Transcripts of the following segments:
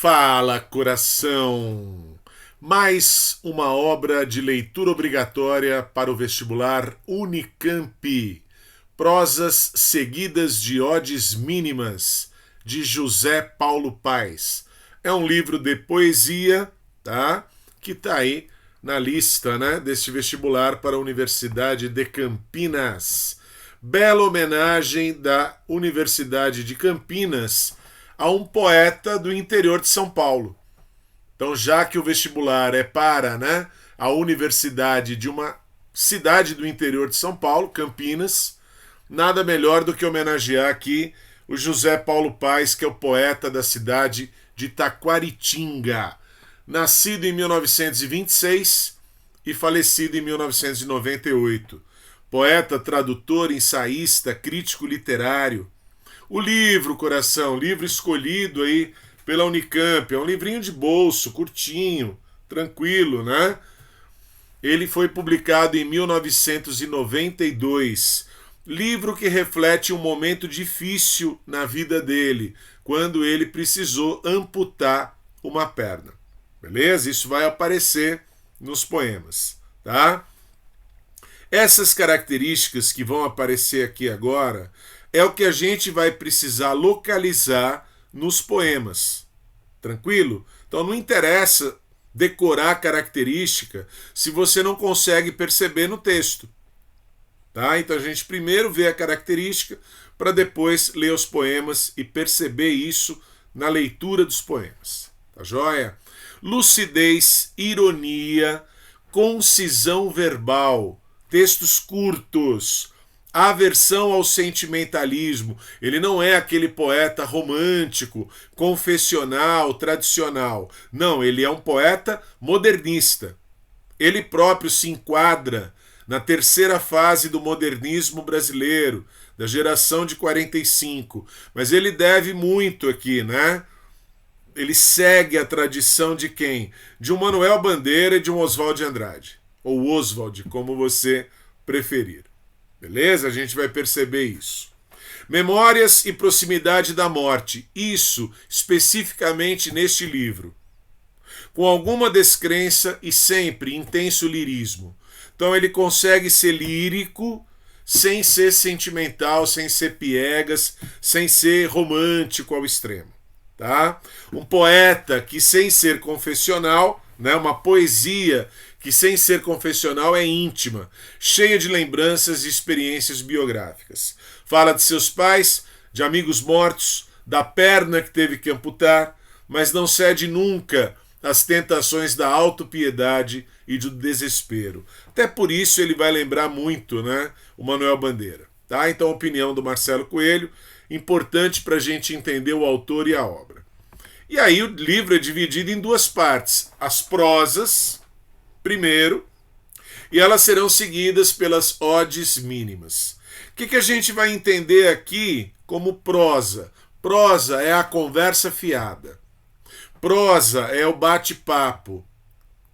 Fala, coração! Mais uma obra de leitura obrigatória para o vestibular Unicamp. Prosas seguidas de odes mínimas, de José Paulo Paes. É um livro de poesia, tá? Que tá aí na lista, né, deste vestibular para a Universidade de Campinas. Bela homenagem da Universidade de Campinas a um poeta do interior de São Paulo. Então, já que o vestibular é para, né, a universidade de uma cidade do interior de São Paulo, Campinas, nada melhor do que homenagear aqui o José Paulo Paes, que é o poeta da cidade de Taquaritinga. Nascido em 1926 e falecido em 1998. Poeta, tradutor, ensaísta, crítico literário. O livro, coração, livro escolhido aí pela Unicamp, é um livrinho de bolso, curtinho, tranquilo, né? Ele foi publicado em 1992. Livro que reflete um momento difícil na vida dele, quando ele precisou amputar uma perna. Beleza? Isso vai aparecer nos poemas, tá? Essas características que vão aparecer aqui agora é o que a gente vai precisar localizar nos poemas. Tranquilo? Então não interessa decorar a característica se você não consegue perceber no texto. Tá? Então a gente primeiro vê a característica para depois ler os poemas e perceber isso na leitura dos poemas. Tá joia? Lucidez, ironia, concisão verbal, textos curtos, aversão ao sentimentalismo. Ele não é aquele poeta romântico, confessional, tradicional. Não, ele é um poeta modernista. Ele próprio se enquadra na terceira fase do modernismo brasileiro, da geração de 45. Mas ele deve muito aqui, né? Ele segue a tradição de quem? De um Manuel Bandeira e de um Oswald de Andrade. Ou Oswald, como você preferir. Beleza? A gente vai perceber isso. Memórias e proximidade da morte. Isso especificamente neste livro. Com alguma descrença e sempre intenso lirismo. Então ele consegue ser lírico sem ser sentimental, sem ser piegas, sem ser romântico ao extremo. Tá? Um poeta que sem ser confessional, né, uma poesia que sem ser confessional é íntima, cheia de lembranças e experiências biográficas. Fala de seus pais, de amigos mortos, da perna que teve que amputar, mas não cede nunca às tentações da autopiedade e do desespero. Até por isso ele vai lembrar muito, né, o Manuel Bandeira. Tá? Então a opinião do Marcelo Coelho, importante para a gente entender o autor e a obra. E aí o livro é dividido em duas partes. As prosas, primeiro, e elas serão seguidas pelas odes mínimas. O que a gente vai entender aqui como prosa? Prosa é a conversa fiada. Prosa é o bate-papo.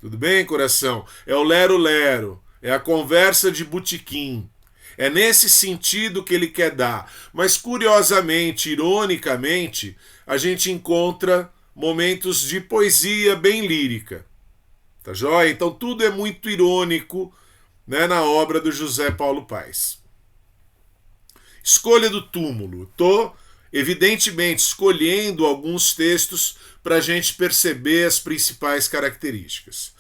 Tudo bem, coração? É o lero-lero. É a conversa de botequim. É nesse sentido que ele quer dar. Mas, curiosamente, ironicamente, a gente encontra momentos de poesia bem lírica. Tá joia? Então tudo é muito irônico, né, na obra do José Paulo Paes. Escolha do túmulo. Estou, evidentemente, escolhendo alguns textos para a gente perceber as principais características.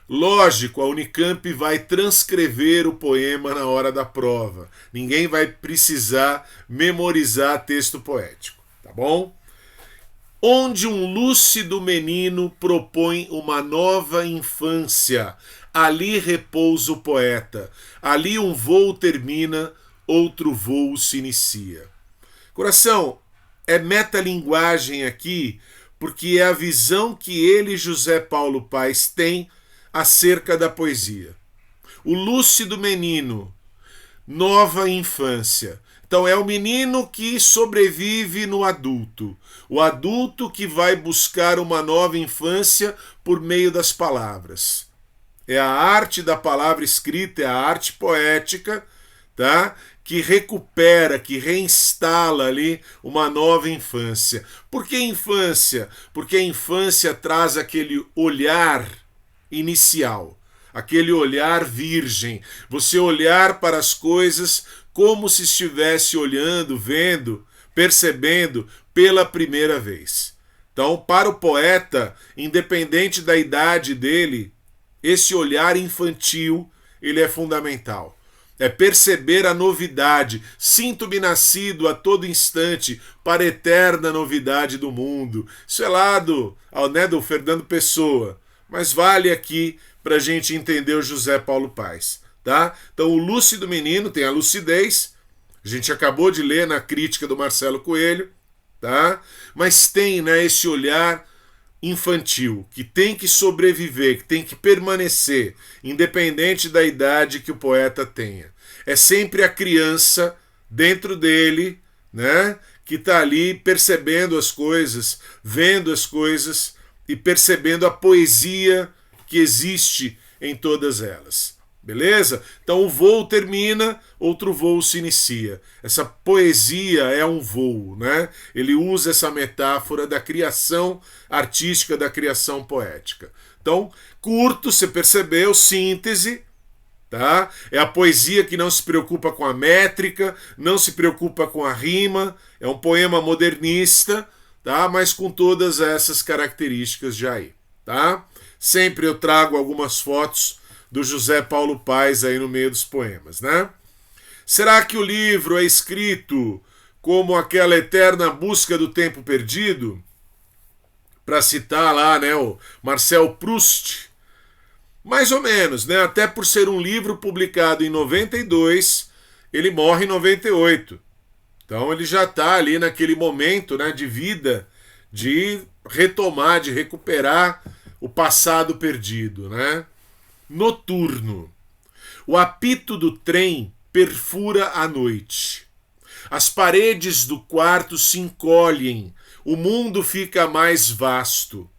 Lógico, a Unicamp vai transcrever o poema na hora da prova. Ninguém vai precisar memorizar texto poético, tá bom? Onde um lúcido menino propõe uma nova infância, ali repousa o poeta, ali um voo termina, outro voo se inicia. Coração, é metalinguagem aqui, porque é a visão que ele, José Paulo Paes, tem acerca da poesia. O lúcido menino, nova infância. Então é o menino que sobrevive no adulto. O adulto que vai buscar uma nova infância por meio das palavras. É a arte da palavra escrita, é a arte poética, tá? que recupera, que reinstala ali uma nova infância. Por que infância? Porque a infância traz aquele olhar inicial, aquele olhar virgem, você olhar para as coisas como se estivesse olhando, vendo, percebendo pela primeira vez. Então, para o poeta, independente da idade dele, esse olhar infantil, ele é fundamental. É perceber a novidade. Sinto-me nascido a todo instante para a eterna novidade do mundo. Isso é lá do Fernando Pessoa. Mas vale aqui para a gente entender o José Paulo Paes. Tá? Então o lúcido menino tem a lucidez. A gente acabou de ler na crítica do Marcelo Coelho. Tá? Mas tem, né, esse olhar infantil, que tem que sobreviver, que tem que permanecer, independente da idade que o poeta tenha. É sempre a criança dentro dele, né, que está ali percebendo as coisas, vendo as coisas e percebendo a poesia que existe em todas elas. Beleza? Então o voo termina, outro voo se inicia. Essa poesia é um voo, né? Ele usa essa metáfora da criação artística, da criação poética. Então, curto, você percebeu, síntese, tá? É a poesia que não se preocupa com a métrica, não se preocupa com a rima, é um poema modernista, tá? Mas com todas essas características já aí, tá? Sempre eu trago algumas fotos do José Paulo Paes aí no meio dos poemas, né? Será que o livro é escrito como aquela eterna busca do tempo perdido? Para citar lá, né, o Marcel Proust. Mais ou menos, né? Até por ser um livro publicado em 92, ele morre em 98. Então ele já está ali naquele momento, né, de vida, de retomar, de recuperar o passado perdido, né? Noturno. O apito do trem perfura a noite. As paredes do quarto se encolhem, o mundo fica mais vasto.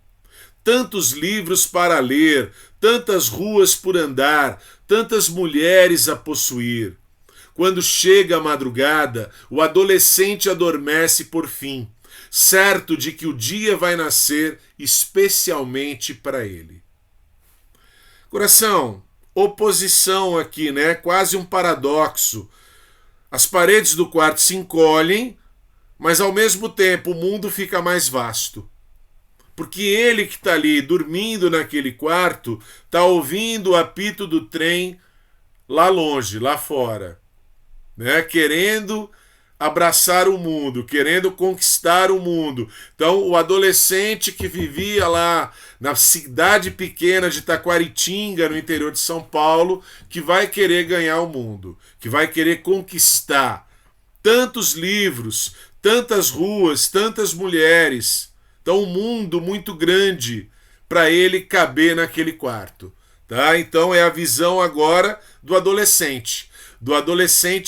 Tantos livros para ler, tantas ruas por andar, tantas mulheres a possuir. Quando chega a madrugada, o adolescente adormece por fim, certo de que o dia vai nascer especialmente para ele. Coração, oposição aqui, né? Quase um paradoxo. As paredes do quarto se encolhem, mas ao mesmo tempo o mundo fica mais vasto. Porque ele que está ali dormindo naquele quarto está ouvindo o apito do trem lá longe, lá fora, né? Querendo abraçar o mundo, querendo conquistar o mundo. Então, o adolescente que vivia lá na cidade pequena de Taquaritinga, no interior de São Paulo, que vai querer ganhar o mundo, que vai querer conquistar tantos livros, tantas ruas, tantas mulheres. Então, um mundo muito grande para ele caber naquele quarto. Tá? Então, é a visão agora do adolescente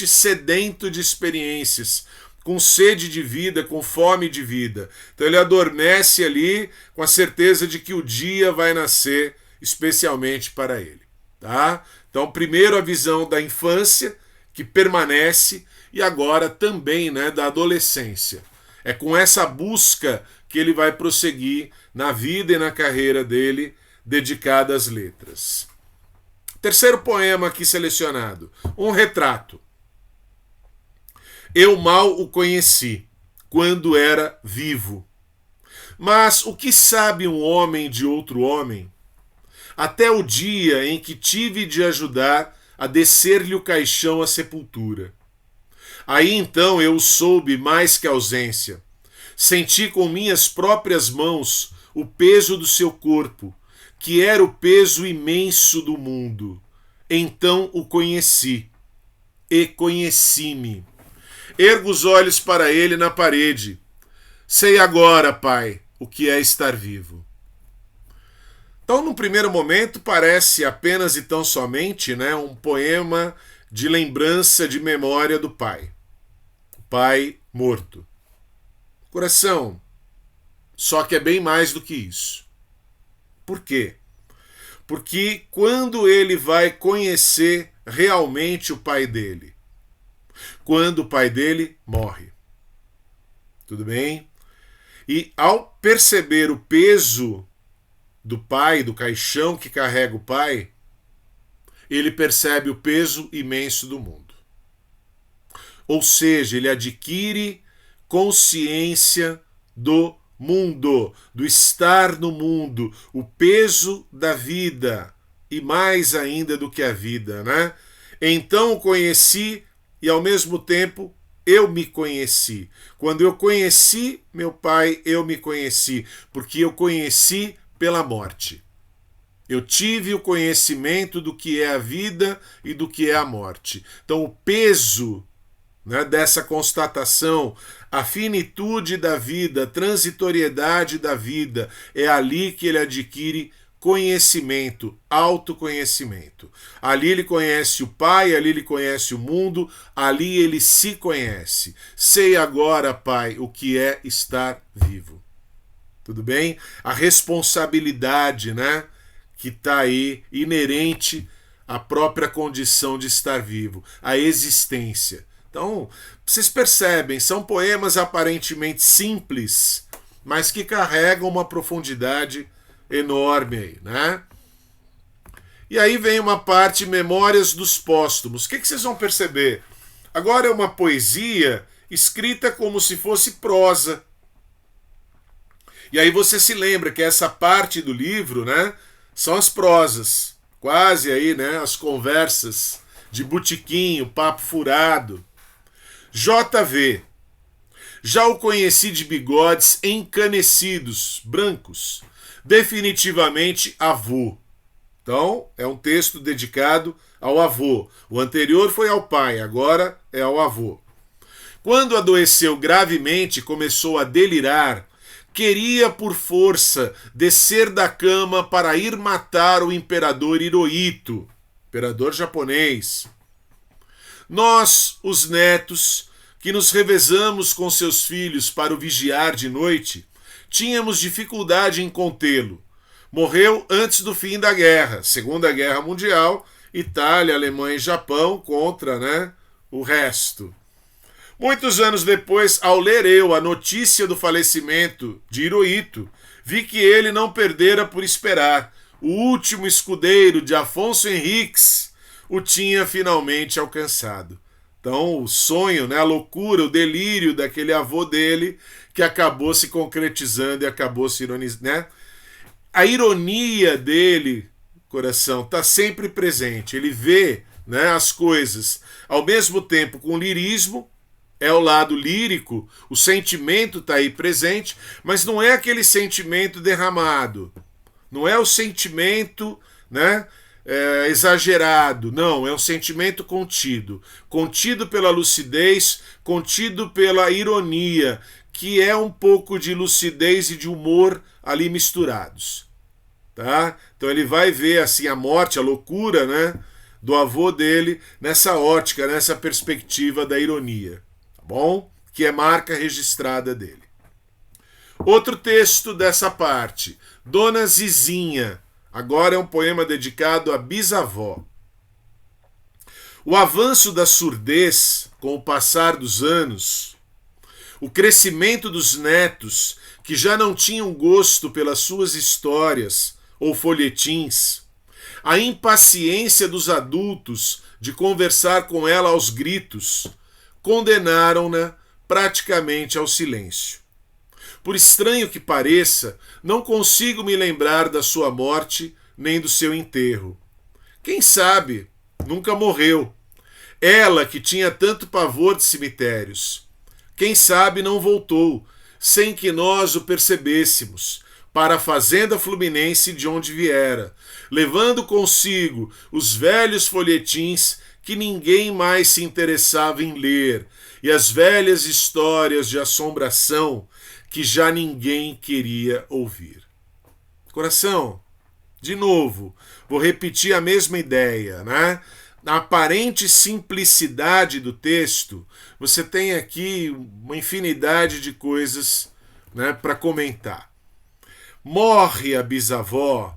sedento de experiências, com sede de vida, com fome de vida. Então ele adormece ali com a certeza de que o dia vai nascer especialmente para ele. Tá? Então, primeiro a visão da infância, que permanece, e agora também, né, da adolescência. É com essa busca que ele vai prosseguir na vida e na carreira dele, dedicada às letras. Terceiro poema aqui selecionado, um retrato. Eu mal o conheci, quando era vivo. Mas o que sabe um homem de outro homem? Até o dia em que tive de ajudar a descer-lhe o caixão à sepultura. Aí então eu soube mais que a ausência. Senti com minhas próprias mãos o peso do seu corpo, que era o peso imenso do mundo. Então o conheci, e conheci-me. Ergo os olhos para ele na parede. Sei agora, Pai, o que é estar vivo. Então, num primeiro momento, parece apenas e tão somente, né, um poema de lembrança, de memória do pai. O pai morto. Coração, só que é bem mais do que isso. Por quê? Porque quando ele vai conhecer realmente o pai dele, quando o pai dele morre. Tudo bem? E ao perceber o peso do pai, do caixão que carrega o pai, ele percebe o peso imenso do mundo. Ou seja, ele adquire consciência do mundo, do estar no mundo, o peso da vida, e mais ainda do que a vida, né? Então o conheci e ao mesmo tempo eu me conheci. Quando eu conheci meu pai, eu me conheci, porque eu conheci pela morte. Eu tive o conhecimento do que é a vida e do que é a morte. Então o peso, né, dessa constatação, a finitude da vida, a transitoriedade da vida, é ali que ele adquire conhecimento, autoconhecimento. Ali ele conhece o Pai, ali ele conhece o mundo, ali ele se conhece. Sei agora, Pai, o que é estar vivo. Tudo bem? A responsabilidade, né, que está aí inerente à própria condição de estar vivo, a existência. Então, vocês percebem, são poemas aparentemente simples, mas que carregam uma profundidade enorme aí, né? E aí vem uma parte, Memórias dos Póstumos. O que vocês vão perceber? Agora é uma poesia escrita como se fosse prosa. E aí você se lembra que essa parte do livro, né, são as prosas, quase aí, né, as conversas de botiquinho, papo furado. JV. Já o conheci de bigodes encanecidos, brancos. Definitivamente avô. Então, é um texto dedicado ao avô. O anterior foi ao pai, agora é ao avô. Quando adoeceu gravemente e começou a delirar, queria por força descer da cama para ir matar o imperador Hirohito, imperador japonês. Nós, os netos, que nos revezamos com seus filhos para o vigiar de noite, tínhamos dificuldade em contê-lo. Morreu antes do fim da guerra, Segunda Guerra Mundial, Itália, Alemanha e Japão contra, né, o resto. Muitos anos depois, ao ler eu a notícia do falecimento de Hirohito, vi que ele não perdera por esperar. O último escudeiro de Afonso Henriques o tinha finalmente alcançado. Então, o sonho, né, a loucura, o delírio daquele avô dele, que acabou se concretizando e acabou se ironizando, né? A ironia dele, coração, está sempre presente. Ele vê, né, as coisas ao mesmo tempo com lirismo, é o lado lírico, o sentimento está aí presente, mas não é aquele sentimento derramado. Não é o sentimento, né, exagerado. Não, é um sentimento contido. Contido pela lucidez, contido pela ironia, que é um pouco de lucidez e de humor ali misturados. Tá? Então ele vai ver assim a morte, a loucura, né, do avô dele nessa ótica, nessa perspectiva da ironia. Tá bom? Que é marca registrada dele. Outro texto dessa parte, Dona Zizinha. Agora é um poema dedicado à bisavó. O avanço da surdez, com o passar dos anos, o crescimento dos netos, que já não tinham gosto pelas suas histórias ou folhetins, a impaciência dos adultos de conversar com ela aos gritos, condenaram-na praticamente ao silêncio. Por estranho que pareça, não consigo me lembrar da sua morte nem do seu enterro. Quem sabe, nunca morreu. Ela que tinha tanto pavor de cemitérios. Quem sabe não voltou, sem que nós o percebêssemos, para a fazenda fluminense de onde viera, levando consigo os velhos folhetins que ninguém mais se interessava em ler, e as velhas histórias de assombração que já ninguém queria ouvir. Coração, de novo, vou repetir a mesma ideia, né? Na aparente simplicidade do texto, você tem aqui uma infinidade de coisas, né, para comentar. Morre a bisavó,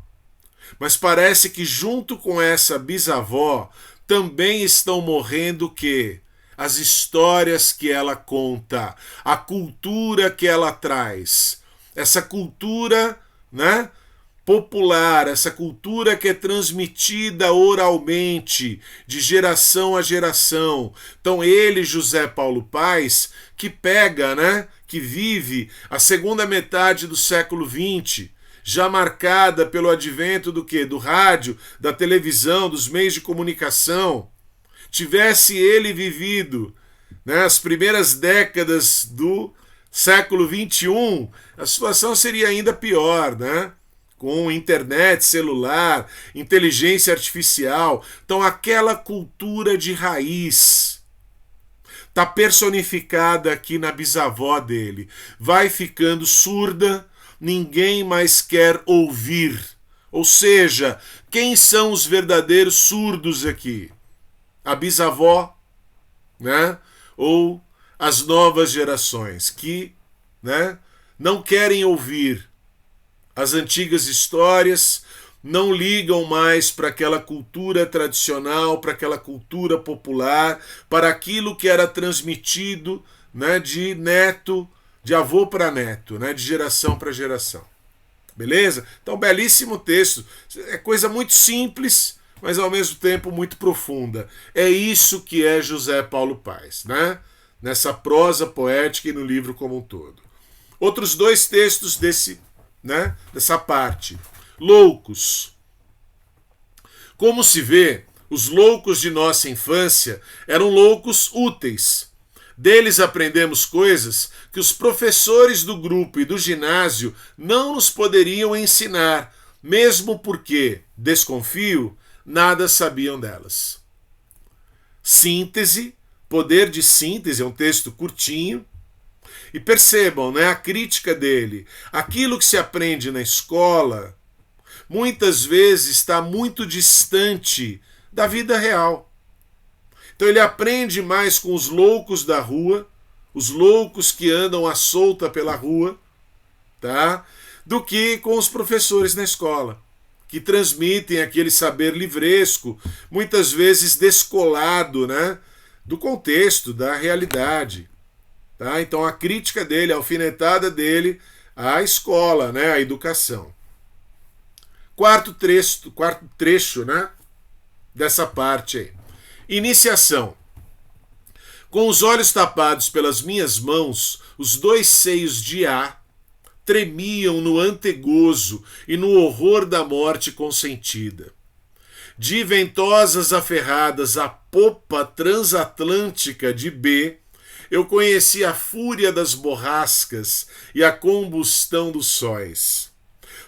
mas parece que junto com essa bisavó também estão morrendo o quê? as histórias que ela conta, a cultura que ela traz. Essa cultura, né, popular, essa cultura que é transmitida oralmente, de geração a geração. Então ele, José Paulo Paes, que pega, né, que vive a segunda metade do século XX, já marcada pelo advento do quê? Do rádio, da televisão, dos meios de comunicação. Tivesse ele vivido, né, as primeiras décadas do século XXI, a situação seria ainda pior, né? Com internet, celular, inteligência artificial. Então aquela cultura de raiz está personificada aqui na bisavó dele. Vai ficando surda, ninguém mais quer ouvir. Ou seja, quem são os verdadeiros surdos aqui? A bisavó, né? Ou as novas gerações que, né, não querem ouvir as antigas histórias, não ligam mais para aquela cultura tradicional, para aquela cultura popular, para aquilo que era transmitido, né, de neto, de avô para neto, né, de geração para geração. Beleza? Então, belíssimo texto. É coisa muito simples, mas ao mesmo tempo muito profunda. É isso que é José Paulo Paes, né? Nessa prosa poética e no livro como um todo. Outros dois textos dessa parte. Loucos. Como se vê, os loucos de nossa infância eram loucos úteis. Deles aprendemos coisas que os professores do grupo e do ginásio não nos poderiam ensinar, mesmo porque, desconfio, nada sabiam delas. Síntese, poder de síntese, é um texto curtinho. E percebam, né, a crítica dele. Aquilo que se aprende na escola, muitas vezes está muito distante da vida real. Então ele aprende mais com os loucos da rua, os loucos que andam à solta pela rua, tá? Do que com os professores na escola, que transmitem aquele saber livresco, muitas vezes descolado, né, do contexto, da realidade. Tá? Então a crítica dele, a alfinetada dele à escola, né, à educação. Quarto trecho, né, dessa parte aí. Iniciação. Com os olhos tapados pelas minhas mãos, os dois seios de A tremiam no antegozo e no horror da morte consentida. De ventosas aferradas à popa transatlântica de B, eu conheci a fúria das borrascas e a combustão dos sóis.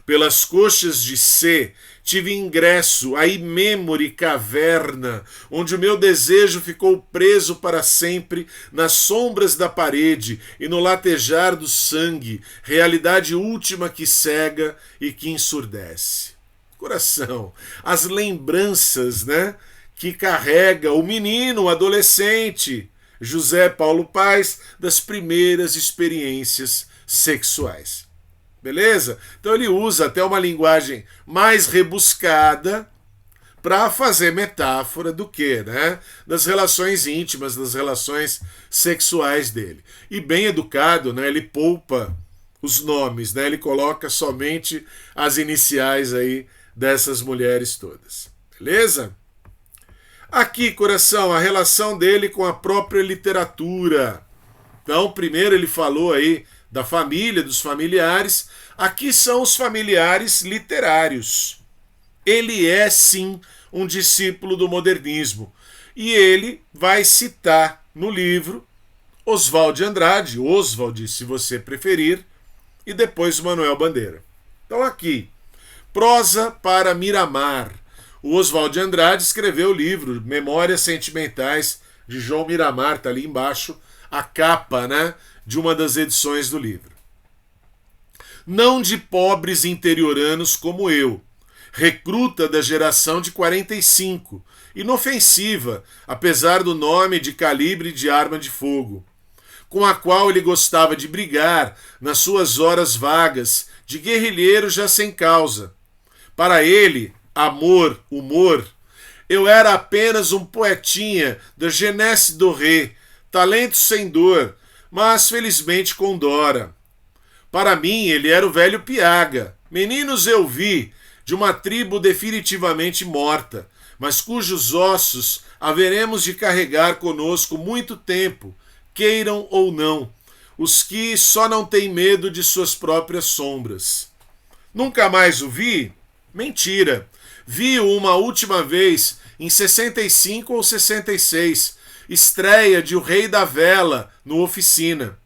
Pelas coxas de C, tive ingresso à imêmore caverna, onde o meu desejo ficou preso para sempre nas sombras da parede e no latejar do sangue, realidade última que cega e que ensurdece. Coração, as lembranças, né, que carrega o menino, o adolescente, José Paulo Paes, das primeiras experiências sexuais. Beleza? Então ele usa até uma linguagem mais rebuscada para fazer metáfora do que, né? Das relações íntimas, das relações sexuais dele. E bem educado, né? Ele poupa os nomes, né? Ele coloca somente as iniciais aí dessas mulheres todas. Beleza? Aqui, coração, a relação dele com a própria literatura. Então, primeiro ele falou aí da família, dos familiares. Aqui são os familiares literários. Ele é, sim, um discípulo do modernismo. E ele vai citar no livro Oswald de Andrade, Oswald, se você preferir, e depois Manuel Bandeira. Então aqui, prosa para Miramar. O Oswald de Andrade escreveu o livro Memórias Sentimentais de João Miramar, está ali embaixo, a capa, né, de uma das edições do livro. Não de pobres interioranos como eu, recruta da geração de 45, inofensiva, apesar do nome de calibre de arma de fogo, com a qual ele gostava de brigar nas suas horas vagas, de guerrilheiro já sem causa. Para ele, amor, humor, eu era apenas um poetinha da jeunesse dorée, Talento sem dor, mas felizmente com Dora. Para mim, ele era o velho Piaga. Meninos eu vi, de uma tribo definitivamente morta, mas cujos ossos haveremos de carregar conosco muito tempo, queiram ou não, os que só não têm medo de suas próprias sombras. Nunca mais o vi? Mentira. Vi-o uma última vez em 65 ou 66, estreia de O Rei da Vela no Oficina.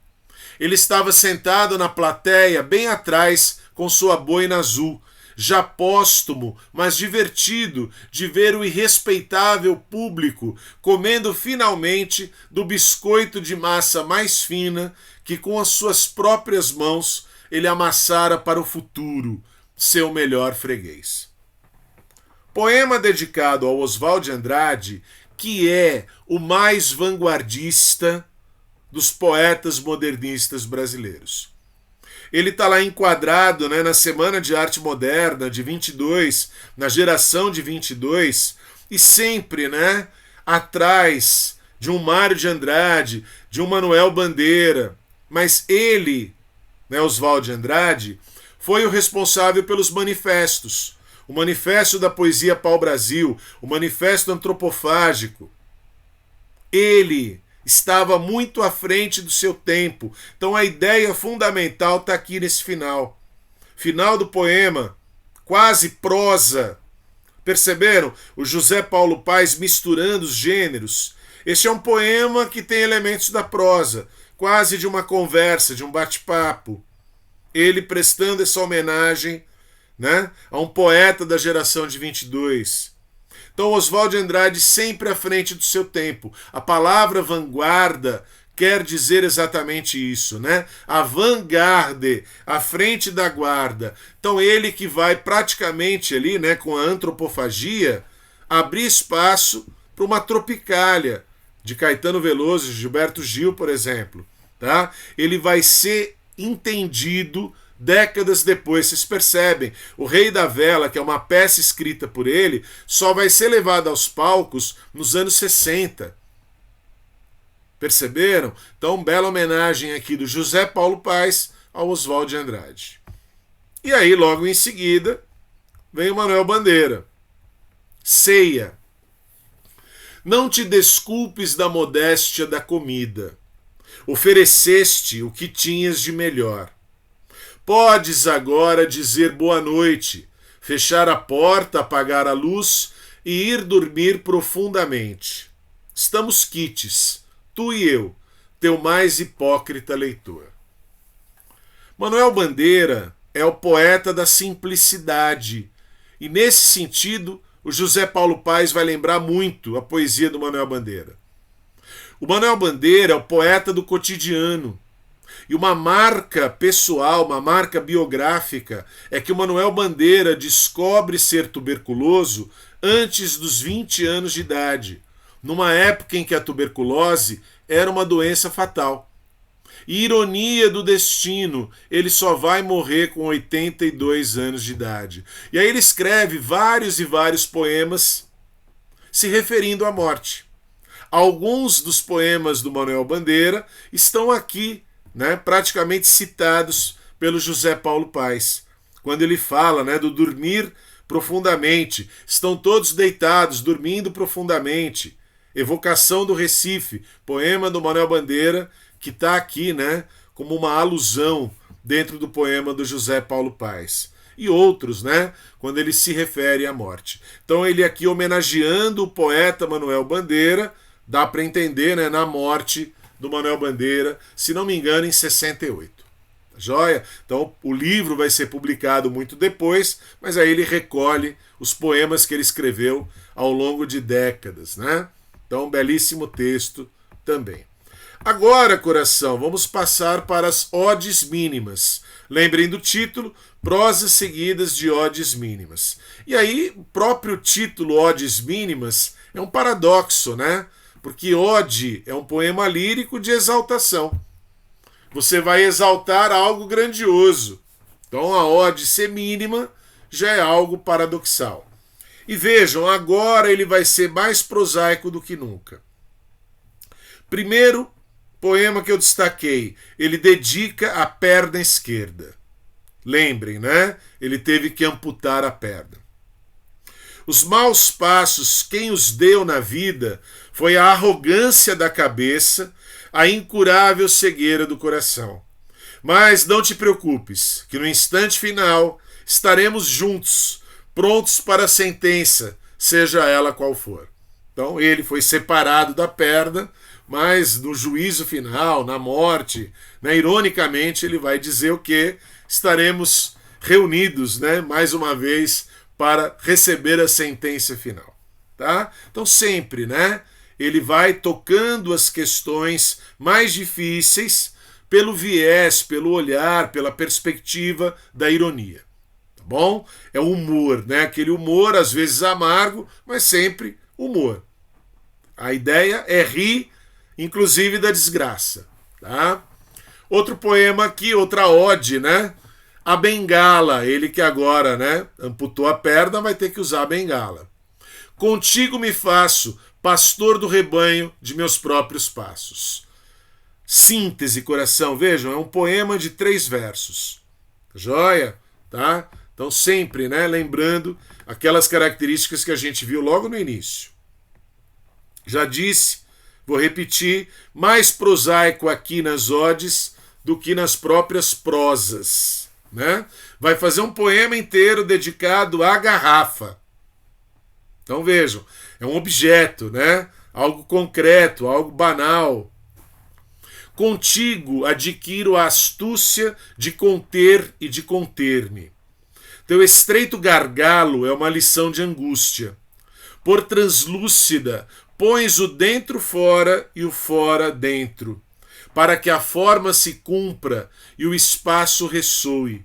Ele estava sentado na plateia bem atrás com sua boina azul, já póstumo, mas divertido de ver o irrespeitável público comendo finalmente do biscoito de massa mais fina que com as suas próprias mãos ele amassara para o futuro, seu melhor freguês. Poema dedicado ao Oswald de Andrade, que é o mais vanguardista dos poetas modernistas brasileiros. Ele está lá enquadrado, né, na Semana de Arte Moderna de 22, na geração de 22, e sempre, né, atrás de um Mário de Andrade, de um Manuel Bandeira. Mas ele, né, Oswald de Andrade, foi o responsável pelos manifestos. O Manifesto da Poesia Pau-Brasil, o Manifesto Antropofágico. Ele estava muito à frente do seu tempo. Então a ideia fundamental está aqui nesse final. Final do poema, quase prosa. Perceberam? O José Paulo Paes misturando os gêneros. Este é um poema que tem elementos da prosa, quase de uma conversa, de um bate-papo. Ele prestando essa homenagem, né, a um poeta da geração de 22. Então, Oswald de Andrade sempre à frente do seu tempo. A palavra vanguarda quer dizer exatamente isso, né? Avant-garde, à frente da guarda. Então, ele que vai praticamente ali, né, com a antropofagia, abrir espaço para uma tropicália de Caetano Veloso e Gilberto Gil, por exemplo. Tá? Ele vai ser entendido décadas depois. Vocês percebem, O Rei da Vela, que é uma peça escrita por ele, só vai ser levada aos palcos nos anos 60. Perceberam? Então, bela homenagem aqui do José Paulo Paes ao Oswald de Andrade. E aí, logo em seguida, vem o Manuel Bandeira. Ceia. Não te desculpes da modéstia da comida. Ofereceste o que tinhas de melhor. Podes agora dizer boa noite, fechar a porta, apagar a luz e ir dormir profundamente. Estamos quites, tu e eu, teu mais hipócrita leitor. Manuel Bandeira é o poeta da simplicidade, e nesse sentido o José Paulo Paes vai lembrar muito a poesia do Manuel Bandeira. O Manuel Bandeira é o poeta do cotidiano. E uma marca pessoal, uma marca biográfica, é que o Manuel Bandeira descobre ser tuberculoso antes dos 20 anos de idade, numa época em que a tuberculose era uma doença fatal. E ironia do destino, ele só vai morrer com 82 anos de idade. E aí ele escreve vários e vários poemas se referindo à morte. Alguns dos poemas do Manuel Bandeira estão aqui, né, praticamente citados pelo José Paulo Paes, quando ele fala, né, do dormir profundamente. Estão todos deitados, dormindo profundamente. Evocação do Recife, poema do Manuel Bandeira, que está aqui, né, como uma alusão dentro do poema do José Paulo Paes. E outros, né, quando ele se refere à morte. Então ele aqui homenageando o poeta Manuel Bandeira, dá para entender, né, na morte do Manuel Bandeira, se não me engano, em 68. Joia? Então o livro vai ser publicado muito depois, mas aí ele recolhe os poemas que ele escreveu ao longo de décadas, né? Então, um belíssimo texto também. Agora, coração, vamos passar para as odes mínimas. Lembrem do título, prosas seguidas de odes mínimas. E aí, o próprio título odes mínimas é um paradoxo, né? Porque ode é um poema lírico de exaltação. Você vai exaltar algo grandioso. Então a ode ser mínima já é algo paradoxal. E vejam, agora ele vai ser mais prosaico do que nunca. Primeiro, poema que eu destaquei, ele dedica a perna esquerda. Lembrem, né? Ele teve que amputar a perna. Os maus passos, quem os deu na vida, foi a arrogância da cabeça, a incurável cegueira do coração. Mas não te preocupes, que no instante final estaremos juntos, prontos para a sentença, seja ela qual for. Então ele foi separado da perna, mas no juízo final, na morte, né, ironicamente, ele vai dizer o quê? Estaremos reunidos, né, mais uma vez para receber a sentença final. Tá? Então sempre, né, ele vai tocando as questões mais difíceis pelo viés, pelo olhar, pela perspectiva da ironia. Tá bom? É o humor, né? Aquele humor às vezes amargo, mas sempre humor. A ideia é rir, inclusive da desgraça. Tá? Outro poema aqui, outra ode, né? A bengala, ele que agora, né, amputou a perna, vai ter que usar a bengala. Contigo me faço pastor do rebanho de meus próprios passos. Síntese, coração, vejam, é um poema de 3 versos. Joia? Tá? Então sempre, né, lembrando aquelas características que a gente viu logo no início. Já disse, vou repetir, mais prosaico aqui nas odes do que nas próprias prosas. Né? Vai fazer um poema inteiro dedicado à garrafa. Então vejam, é um objeto, né? Algo concreto, algo banal. Contigo adquiro a astúcia de conter e de conter-me. Teu estreito gargalo é uma lição de angústia. Por translúcida, pões o dentro fora e o fora dentro, para que a forma se cumpra e o espaço ressoe.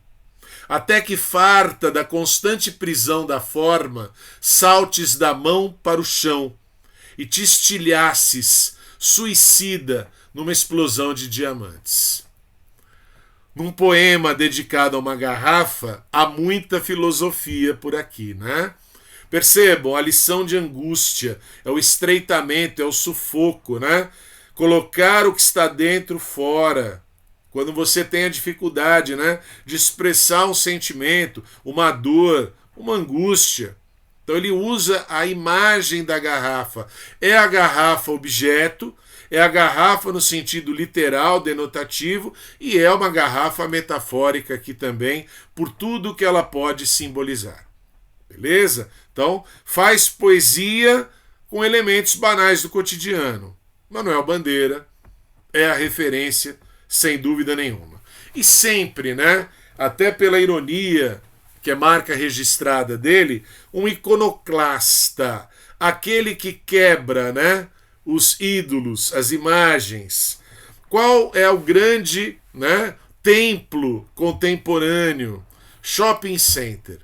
Até que, farta da constante prisão da forma, saltes da mão para o chão e te estilhaces, suicida, numa explosão de diamantes. Num poema dedicado a uma garrafa, há muita filosofia por aqui, né? Percebam, a lição de angústia, é o estreitamento, é o sufoco, né? Colocar o que está dentro fora. Quando você tem a dificuldade, né, de expressar um sentimento, uma dor, uma angústia. Então ele usa a imagem da garrafa. É a garrafa objeto, é a garrafa no sentido literal, denotativo, e é uma garrafa metafórica aqui também, por tudo que ela pode simbolizar. Beleza? Então, faz poesia com elementos banais do cotidiano. Manuel Bandeira é a referência, sem dúvida nenhuma. E sempre, né, até pela ironia, que é marca registrada dele, um iconoclasta, aquele que quebra, né, os ídolos, as imagens. Qual é o grande, né, templo contemporâneo? Shopping center.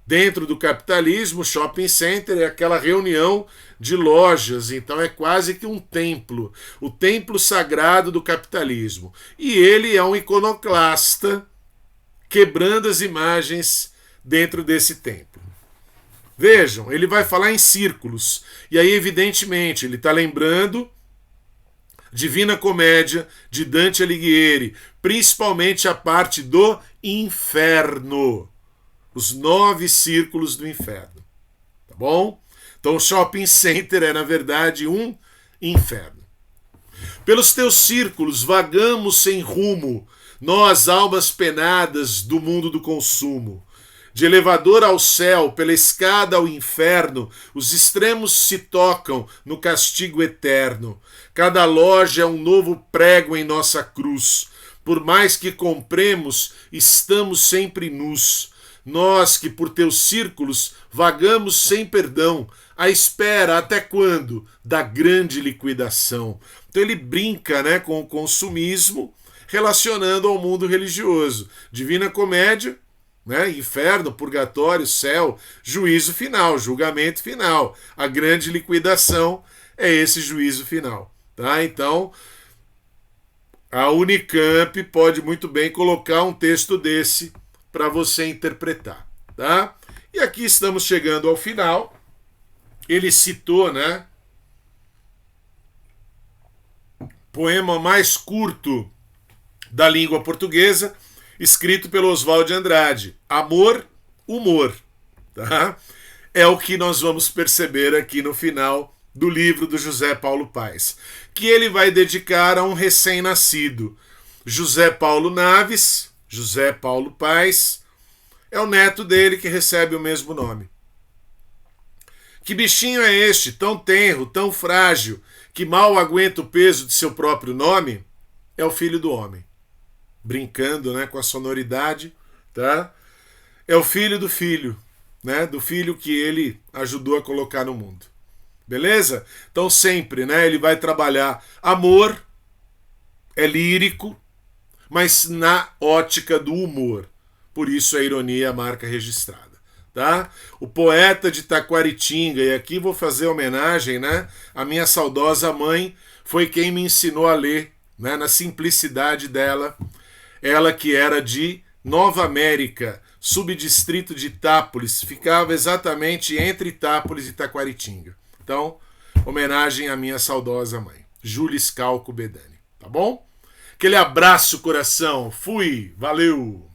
Dentro do capitalismo, shopping center é aquela reunião de lojas, então é quase que um templo, o templo sagrado do capitalismo. E ele é um iconoclasta, quebrando as imagens dentro desse templo. Vejam, ele vai falar em círculos, e aí evidentemente ele está lembrando Divina Comédia de Dante Alighieri, principalmente a parte do inferno. Os 9 círculos do inferno. Tá bom? Então o shopping center é, na verdade, um inferno. Pelos teus círculos vagamos sem rumo, nós, almas penadas do mundo do consumo. De elevador ao céu, pela escada ao inferno, os extremos se tocam no castigo eterno. Cada loja é um novo prego em nossa cruz. Por mais que compremos, estamos sempre nus. Nós que por teus círculos vagamos sem perdão, à espera até quando? Da grande liquidação. Então ele brinca, né, com o consumismo, relacionando ao mundo religioso. Divina Comédia, né, inferno, purgatório, céu, juízo final, julgamento final. A grande liquidação é esse juízo final. Tá? Então, a Unicamp pode muito bem colocar um texto desse para você interpretar, tá? E aqui estamos chegando ao final. Ele citou, né, poema mais curto da língua portuguesa, escrito pelo Oswald de Andrade. Amor, humor. Tá? É o que nós vamos perceber aqui no final do livro do José Paulo Paes, que ele vai dedicar a um recém-nascido. José Paulo Naves, José Paulo Paes, é o neto dele que recebe o mesmo nome. Que bichinho é este, tão tenro, tão frágil, que mal aguenta o peso de seu próprio nome? É o filho do homem. Brincando, né, com a sonoridade, tá? É o filho do filho, né, do filho que ele ajudou a colocar no mundo. Beleza? Então sempre, né, ele vai trabalhar amor, é lírico, mas na ótica do humor. Por isso a ironia é a marca registrada. Tá? O poeta de Taquaritinga, e aqui vou fazer homenagem, né? A minha saudosa mãe foi quem me ensinou a ler, né? Na simplicidade dela, ela que era de Nova América, subdistrito de Itápolis, ficava exatamente entre Itápolis e Taquaritinga. Então, homenagem à minha saudosa mãe, Júlia Scalco Bedani, tá bom? Aquele abraço, coração, fui, valeu!